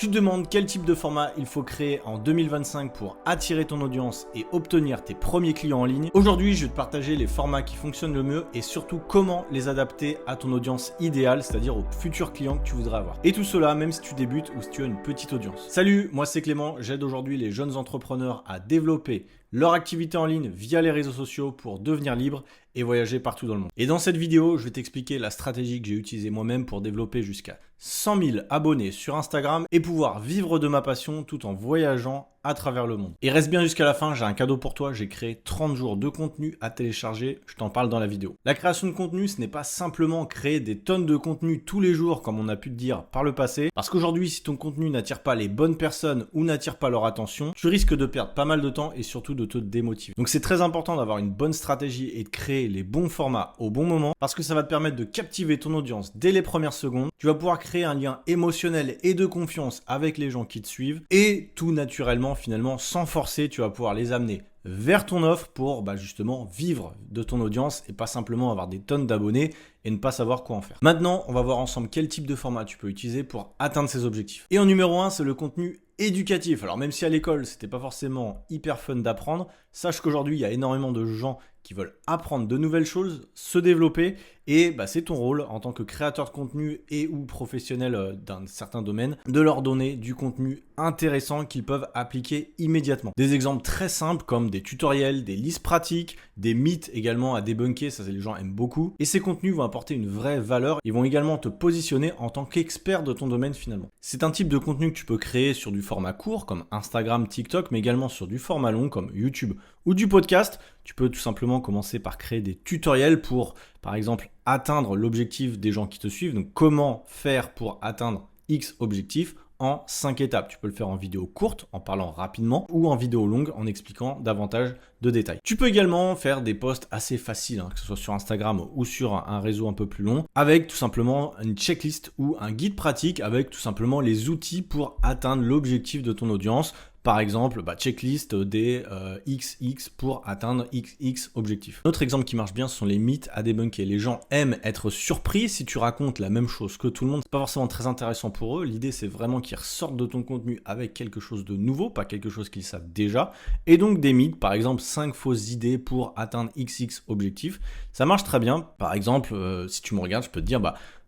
Tu te demandes quel type de format il faut créer en 2025 pour attirer ton audience et obtenir tes premiers clients en ligne. Aujourd'hui, je vais te partager les formats qui fonctionnent le mieux et surtout comment les adapter à ton audience idéale, c'est-à-dire aux futurs clients que tu voudrais avoir. Et tout cela, même si tu débutes ou si tu as une petite audience. Salut, moi c'est Clément, j'aide aujourd'hui les jeunes entrepreneurs à développer leur activité en ligne via les réseaux sociaux pour devenir libre et voyager partout dans le monde. Et dans cette vidéo, je vais t'expliquer la stratégie que j'ai utilisée moi-même pour développer jusqu'à 100 000 abonnés sur Instagram et pouvoir vivre de ma passion tout en voyageant à travers le monde. Et reste bien jusqu'à la fin, j'ai un cadeau pour toi, j'ai créé 30 jours de contenu à télécharger, je t'en parle dans la vidéo. La création de contenu, ce n'est pas simplement créer des tonnes de contenu tous les jours comme on a pu te dire par le passé, parce qu'aujourd'hui, si ton contenu n'attire pas les bonnes personnes ou n'attire pas leur attention, tu risques de perdre pas mal de temps et surtout de te démotiver. Donc c'est très important d'avoir une bonne stratégie et de créer les bons formats au bon moment, parce que ça va te permettre de captiver ton audience dès les premières secondes. Tu vas pouvoir créer un lien émotionnel et de confiance avec les gens qui te suivent et tout naturellement, finalement, sans forcer, tu vas pouvoir les amener vers ton offre pour justement vivre de ton audience et pas simplement avoir des tonnes d'abonnés et ne pas savoir quoi en faire. Maintenant, on va voir ensemble quel type de format tu peux utiliser pour atteindre ces objectifs. Et en numéro 1, c'est le contenu éducatif. Alors même si à l'école, c'était pas forcément hyper fun d'apprendre, sache qu'aujourd'hui, il y a énormément de gens qui veulent apprendre de nouvelles choses, se développer et c'est ton rôle en tant que créateur de contenu et ou professionnel d'un certain domaine de leur donner du contenu intéressant qu'ils peuvent appliquer immédiatement. Des exemples très simples comme des tutoriels, des listes pratiques, des mythes également à débunker, ça les gens aiment beaucoup. Et ces contenus vont apporter une vraie valeur, ils vont également te positionner en tant qu'expert de ton domaine finalement. C'est un type de contenu que tu peux créer sur du format court comme Instagram, TikTok, mais également sur du format long comme YouTube ou du podcast. Tu peux tout simplement commencer par créer des tutoriels pour, par exemple, atteindre l'objectif des gens qui te suivent. Donc, comment faire pour atteindre X objectif en 5 étapes. Tu peux le faire en vidéo courte, en parlant rapidement, ou en vidéo longue, en expliquant davantage de détails. Tu peux également faire des posts assez faciles, que ce soit sur Instagram ou sur un réseau un peu plus long, avec tout simplement une checklist ou un guide pratique avec tout simplement les outils pour atteindre l'objectif de ton audience. Par exemple, checklist des XX pour atteindre XX objectifs. Autre exemple qui marche bien, ce sont les mythes à débunker. Les gens aiment être surpris si tu racontes la même chose que tout le monde. C'est pas forcément très intéressant pour eux. L'idée, c'est vraiment qu'ils ressortent de ton contenu avec quelque chose de nouveau, pas quelque chose qu'ils savent déjà. Et donc des mythes, par exemple, 5 fausses idées pour atteindre XX objectifs. Ça marche très bien. Par exemple, si tu me regardes, je peux te dire,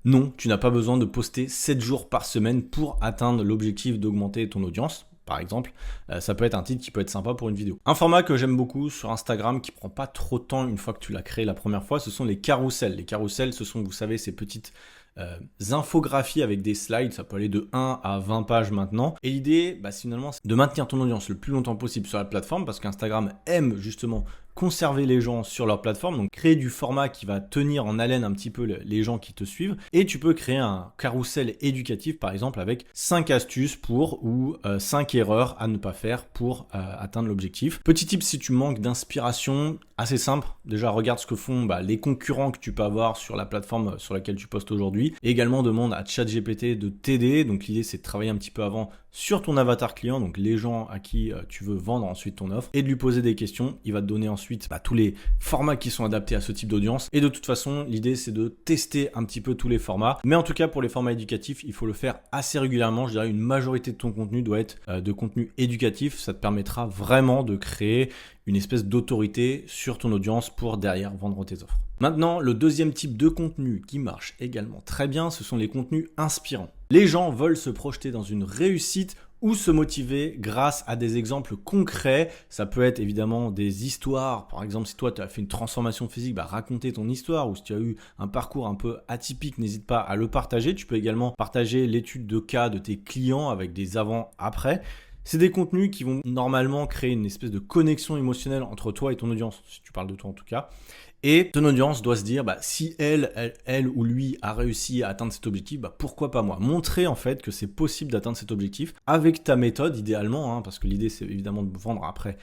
non, tu n'as pas besoin de poster 7 jours par semaine pour atteindre l'objectif d'augmenter ton audience. Par exemple, ça peut être un titre qui peut être sympa pour une vidéo. Un format que j'aime beaucoup sur Instagram qui prend pas trop de temps une fois que tu l'as créé la première fois, ce sont les carousels. Les carousels, ce sont, vous savez, ces petites infographies avec des slides, ça peut aller de 1 à 20 pages maintenant. Et l'idée, finalement, c'est de maintenir ton audience le plus longtemps possible sur la plateforme parce qu'Instagram aime justement conserver les gens sur leur plateforme, donc créer du format qui va tenir en haleine un petit peu les gens qui te suivent. Et tu peux créer un carrousel éducatif, par exemple, avec 5 astuces ou 5 erreurs à ne pas faire pour atteindre l'objectif. Petit tip, si tu manques d'inspiration, assez simple, déjà regarde ce que font les concurrents que tu peux avoir sur la plateforme sur laquelle tu postes aujourd'hui. Et également demande à ChatGPT de t'aider. Donc l'idée, c'est de travailler un petit peu avant sur ton avatar client, donc les gens à qui tu veux vendre ensuite ton offre, et de lui poser des questions. Il va te donner ensuite tous les formats qui sont adaptés à ce type d'audience. Et de toute façon, l'idée, c'est de tester un petit peu tous les formats. Mais en tout cas, pour les formats éducatifs, il faut le faire assez régulièrement. Je dirais une majorité de ton contenu doit être de contenu éducatif. Ça te permettra vraiment de créer une espèce d'autorité sur ton audience pour derrière vendre tes offres. Maintenant, le deuxième type de contenu qui marche également très bien, ce sont les contenus inspirants. Les gens veulent se projeter dans une réussite ou se motiver grâce à des exemples concrets. Ça peut être évidemment des histoires. Par exemple, si toi tu as fait une transformation physique, raconter ton histoire, ou si tu as eu un parcours un peu atypique, n'hésite pas à le partager. Tu peux également partager l'étude de cas de tes clients avec des avant-après. C'est des contenus qui vont normalement créer une espèce de connexion émotionnelle entre toi et ton audience, si tu parles de toi en tout cas. Et ton audience doit se dire, si elle ou lui a réussi à atteindre cet objectif, pourquoi pas moi? Montrer en fait que c'est possible d'atteindre cet objectif avec ta méthode idéalement, parce que l'idée c'est évidemment de vendre après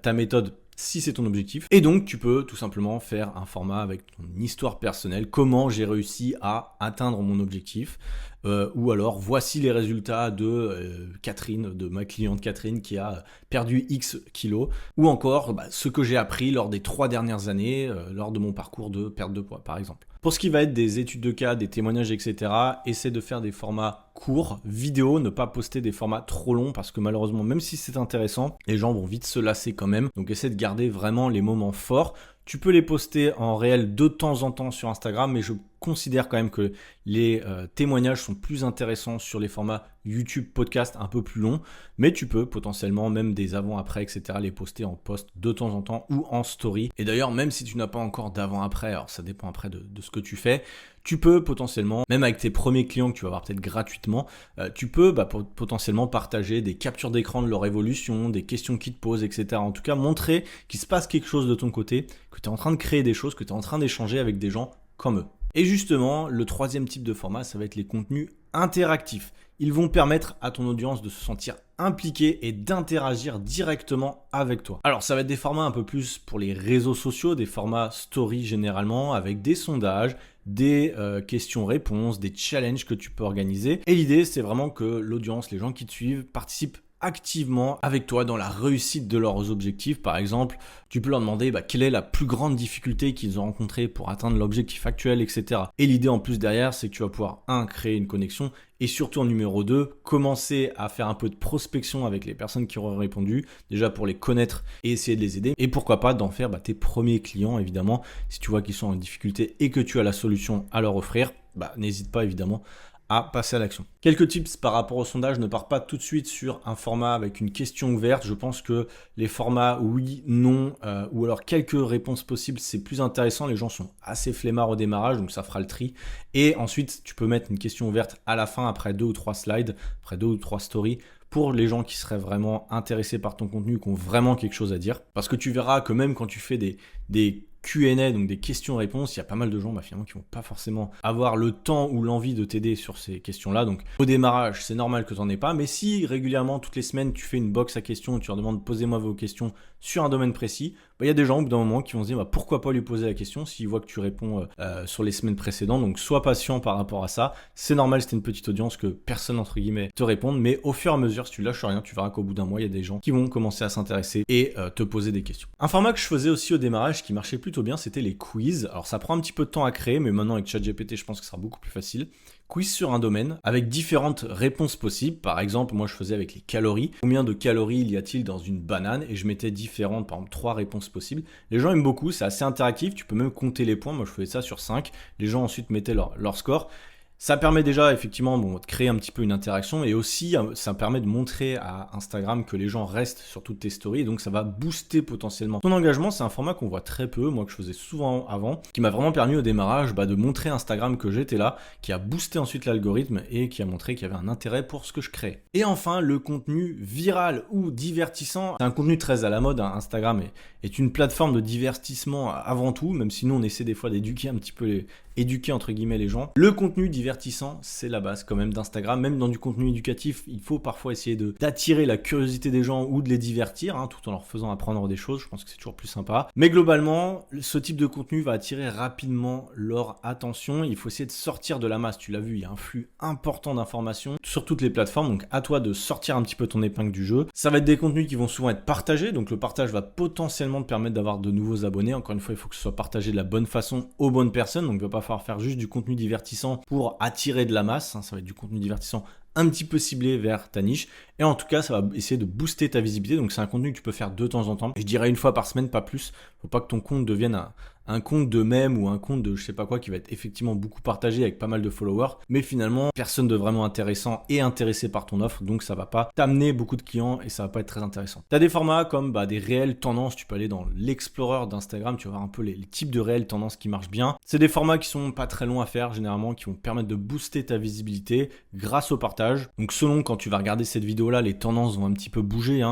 ta méthode si c'est ton objectif. Et donc tu peux tout simplement faire un format avec ton histoire personnelle, comment j'ai réussi à atteindre mon objectif, ou alors voici les résultats de Catherine, de ma cliente Catherine qui a perdu X kilos, ou encore ce que j'ai appris lors des 3 dernières années, lors de mon parcours de perte de poids par exemple. Pour ce qui va être des études de cas, des témoignages, etc., essaie de faire des formats courts, vidéo, ne pas poster des formats trop longs parce que malheureusement, même si c'est intéressant, les gens vont vite se lasser quand même. Donc essaie de garder vraiment les moments forts. Tu peux les poster en réel de temps en temps sur Instagram, mais je considère quand même que les témoignages sont plus intéressants sur les formats YouTube, podcast un peu plus longs, mais tu peux potentiellement même des avant-après, etc. les poster en post de temps en temps ou en story. Et d'ailleurs, même si tu n'as pas encore d'avant-après, alors ça dépend après de ce que tu fais, tu peux potentiellement, même avec tes premiers clients que tu vas avoir peut-être gratuitement, tu peux potentiellement partager des captures d'écran de leur évolution, des questions qu'ils te posent, etc. En tout cas, montrer qu'il se passe quelque chose de ton côté, que tu es en train de créer des choses, que tu es en train d'échanger avec des gens comme eux. Et justement, le troisième type de format, ça va être les contenus interactifs. Ils vont permettre à ton audience de se sentir impliquée et d'interagir directement avec toi. Alors ça va être des formats un peu plus pour les réseaux sociaux, des formats story généralement, avec des sondages, des questions-réponses, des challenges que tu peux organiser. Et l'idée, c'est vraiment que l'audience, les gens qui te suivent, participent activement avec toi dans la réussite de leurs objectifs. Par exemple, tu peux leur demander quelle est la plus grande difficulté qu'ils ont rencontrée pour atteindre l'objectif actuel, etc. Et l'idée en plus derrière, c'est que tu vas pouvoir, créer une connexion et surtout en numéro 2, commencer à faire un peu de prospection avec les personnes qui auront répondu, déjà pour les connaître et essayer de les aider. Et pourquoi pas d'en faire tes premiers clients, évidemment. Si tu vois qu'ils sont en difficulté et que tu as la solution à leur offrir, n'hésite pas évidemment à passer à l'action. Quelques tips par rapport au sondage, ne pars pas tout de suite sur un format avec une question ouverte. Je pense que les formats oui, non, ou alors quelques réponses possibles, c'est plus intéressant. Les gens sont assez flemmards au démarrage, donc ça fera le tri. Et ensuite, tu peux mettre une question ouverte à la fin, après 2 ou 3 slides, après 2 ou 3 stories, pour les gens qui seraient vraiment intéressés par ton contenu, qui ont vraiment quelque chose à dire. Parce que tu verras que même quand tu fais des Q&A, donc des questions-réponses, il y a pas mal de gens finalement qui vont pas forcément avoir le temps ou l'envie de t'aider sur ces questions-là. Donc au démarrage, c'est normal que tu n'en aies pas, mais si régulièrement, toutes les semaines, tu fais une box à questions et tu leur demandes posez-moi vos questions sur un domaine précis, il y a des gens au bout d'un moment qui vont se dire pourquoi pas lui poser la question s'ils voient que tu réponds sur les semaines précédentes. Donc sois patient par rapport à ça. C'est normal, c'était une petite audience que personne entre guillemets te réponde, mais au fur et à mesure, si tu lâches rien, tu verras qu'au bout d'un mois, il y a des gens qui vont commencer à s'intéresser et te poser des questions. Un format que je faisais aussi au démarrage qui marchait plutôt bien, c'était les quiz. Alors ça prend un petit peu de temps à créer, mais maintenant avec ChatGPT, je pense que ce sera beaucoup plus facile. Quiz sur un domaine avec différentes réponses possibles. Par exemple, moi je faisais avec les calories. Combien de calories y a-t-il dans une banane? Et je mettais différentes, par exemple 3 réponses possibles. Les gens aiment beaucoup, c'est assez interactif. Tu peux même compter les points. Moi je faisais ça sur 5. Les gens ensuite mettaient leur score. Ça permet déjà effectivement de créer un petit peu une interaction et aussi ça permet de montrer à Instagram que les gens restent sur toutes tes stories et donc ça va booster potentiellement ton engagement. C'est un format qu'on voit très peu, moi que je faisais souvent avant, qui m'a vraiment permis au démarrage de montrer à Instagram que j'étais là, qui a boosté ensuite l'algorithme et qui a montré qu'il y avait un intérêt pour ce que je crée. Et enfin, le contenu viral ou divertissant, c'est un contenu très à la mode. Instagram est une plateforme de divertissement avant tout, même si nous on essaie des fois d'éduquer un petit peu éduquer entre guillemets les gens. Le contenu divertissant, c'est la base quand même d'Instagram. Même dans du contenu éducatif, il faut parfois essayer d'attirer la curiosité des gens ou de les divertir, tout en leur faisant apprendre des choses. Je pense que c'est toujours plus sympa. Mais globalement, ce type de contenu va attirer rapidement leur attention. Il faut essayer de sortir de la masse. Tu l'as vu, il y a un flux important d'informations sur toutes les plateformes. Donc à toi de sortir un petit peu ton épingle du jeu. Ça va être des contenus qui vont souvent être partagés. Donc le partage va potentiellement te permettre d'avoir de nouveaux abonnés. Encore une fois, il faut que ce soit partagé de la bonne façon aux bonnes personnes. Donc il ne va pas falloir faire juste du contenu divertissant pour attirer de la masse. Ça va être du contenu divertissant un petit peu ciblé vers ta niche. Et en tout cas, ça va essayer de booster ta visibilité. Donc c'est un contenu que tu peux faire de temps en temps. Je dirais 1 fois par semaine, pas plus. Faut pas que ton compte devienne un compte de mème ou un compte de je sais pas quoi qui va être effectivement beaucoup partagé avec pas mal de followers. Mais finalement, personne de vraiment intéressant est intéressé par ton offre. Donc ça va pas t'amener beaucoup de clients et ça va pas être très intéressant. Tu as des formats comme des réels tendances. Tu peux aller dans l'Explorer d'Instagram. Tu vas voir un peu les types de réels tendances qui marchent bien. C'est des formats qui sont pas très longs à faire généralement, qui vont permettre de booster ta visibilité grâce au partage. Donc selon quand tu vas regarder cette vidéo là, les tendances vont un petit peu bouger.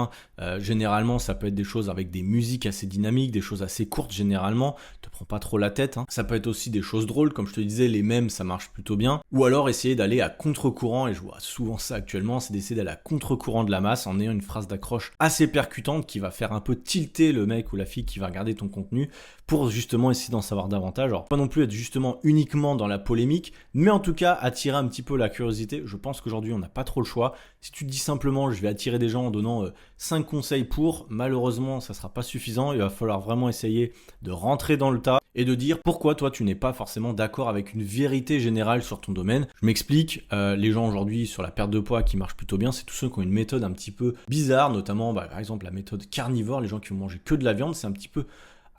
Généralement ça peut être des choses avec des musiques assez dynamiques, des choses assez courtes généralement. te prends pas trop la tête, hein. Ça peut être aussi des choses drôles, comme je te disais, les mèmes, ça marche plutôt bien. Ou alors essayer d'aller à contre-courant, et je vois souvent ça actuellement, c'est d'essayer d'aller à contre-courant de la masse en ayant une phrase d'accroche assez percutante qui va faire un peu tilter le mec ou la fille qui va regarder ton contenu pour justement essayer d'en savoir davantage. Alors pas non plus être justement uniquement dans la polémique, mais en tout cas attirer un petit peu la curiosité. Je pense qu'aujourd'hui on n'a pas trop le choix. Si tu te dis simplement je vais attirer des gens en donnant 5 conseils pour, malheureusement ça sera pas suffisant. Il va falloir vraiment essayer de rentrer dans le tas et de dire pourquoi toi tu n'es pas forcément d'accord avec une vérité générale sur ton domaine. Je m'explique, les gens aujourd'hui sur la perte de poids qui marchent plutôt bien, c'est tous ceux qui ont une méthode un petit peu bizarre, notamment par exemple la méthode carnivore, les gens qui vont manger que de la viande, c'est un petit peu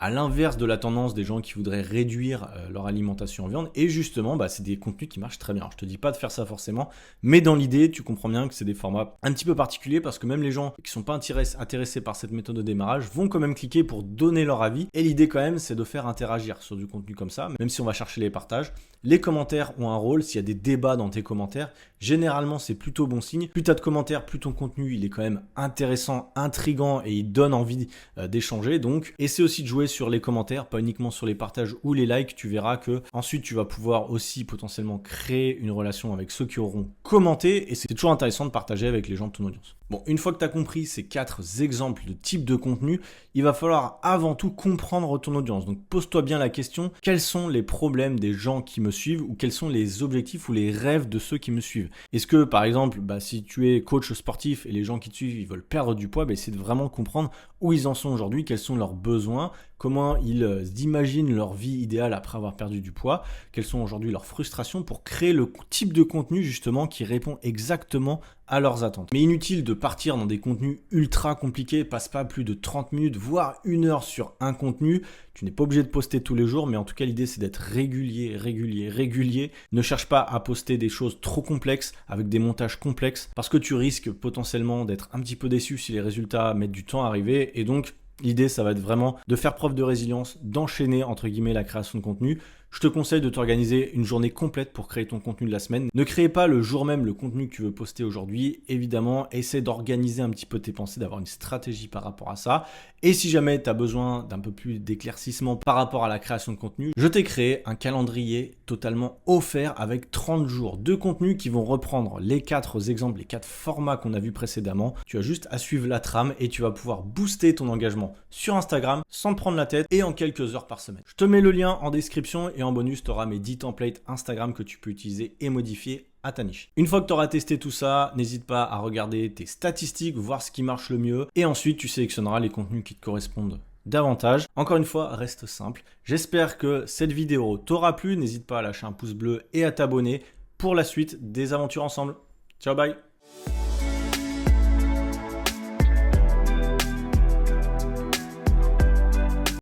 à l'inverse de la tendance des gens qui voudraient réduire leur alimentation en viande. Et justement, c'est des contenus qui marchent très bien. Alors, je te dis pas de faire ça forcément, mais dans l'idée, tu comprends bien que c'est des formats un petit peu particuliers parce que même les gens qui sont pas intéressés par cette méthode de démarrage vont quand même cliquer pour donner leur avis. Et l'idée quand même, c'est de faire interagir sur du contenu comme ça, même si on va chercher les partages. Les commentaires ont un rôle. S'il y a des débats dans tes commentaires, généralement, c'est plutôt bon signe. Plus tu as de commentaires, plus ton contenu, il est quand même intéressant, intriguant et il donne envie d'échanger. Donc, essaie aussi de jouer sur les commentaires, pas uniquement sur les partages ou les likes. Tu verras que ensuite, tu vas pouvoir aussi potentiellement créer une relation avec ceux qui auront commenté et c'est toujours intéressant de partager avec les gens de ton audience. Bon, une fois que tu as compris ces 4 exemples de type de contenu, il va falloir avant tout comprendre ton audience. Donc pose-toi bien la question, quels sont les problèmes des gens qui me suivent ou quels sont les objectifs ou les rêves de ceux qui me suivent? Est-ce que par exemple, si tu es coach sportif et les gens qui te suivent, ils veulent perdre du poids, essaie de vraiment comprendre où ils en sont aujourd'hui, quels sont leurs besoins, comment ils imaginent leur vie idéale après avoir perdu du poids, quelles sont aujourd'hui leurs frustrations pour créer le type de contenu justement qui répond exactement à leurs attentes. Mais inutile de partir dans des contenus ultra compliqués, passe pas plus de 30 minutes, voire 1 heure sur un contenu. Tu n'es pas obligé de poster tous les jours, mais en tout cas l'idée c'est d'être régulier. Ne cherche pas à poster des choses trop complexes avec des montages complexes parce que tu risques potentiellement d'être un petit peu déçu si les résultats mettent du temps à arriver et donc l'idée, ça va être vraiment de faire preuve de résilience, d'enchaîner entre guillemets la création de contenu. Je te conseille de t'organiser une journée complète pour créer ton contenu de la semaine. Ne crée pas le jour même le contenu que tu veux poster aujourd'hui. Évidemment, essaie d'organiser un petit peu tes pensées, d'avoir une stratégie par rapport à ça. Et si jamais tu as besoin d'un peu plus d'éclaircissement par rapport à la création de contenu, je t'ai créé un calendrier totalement offert avec 30 jours de contenu qui vont reprendre les 4 exemples, les 4 formats qu'on a vus précédemment. Tu as juste à suivre la trame et tu vas pouvoir booster ton engagement sur Instagram sans te prendre la tête et en quelques heures par semaine. Je te mets le lien en description et en bonus, tu auras mes 10 templates Instagram que tu peux utiliser et modifier à ta niche. Une fois que tu auras testé tout ça, n'hésite pas à regarder tes statistiques, voir ce qui marche le mieux et ensuite tu sélectionneras les contenus qui te correspondent davantage. Encore une fois, reste simple. J'espère que cette vidéo t'aura plu. N'hésite pas à lâcher un pouce bleu et à t'abonner pour la suite des aventures ensemble. Ciao, bye!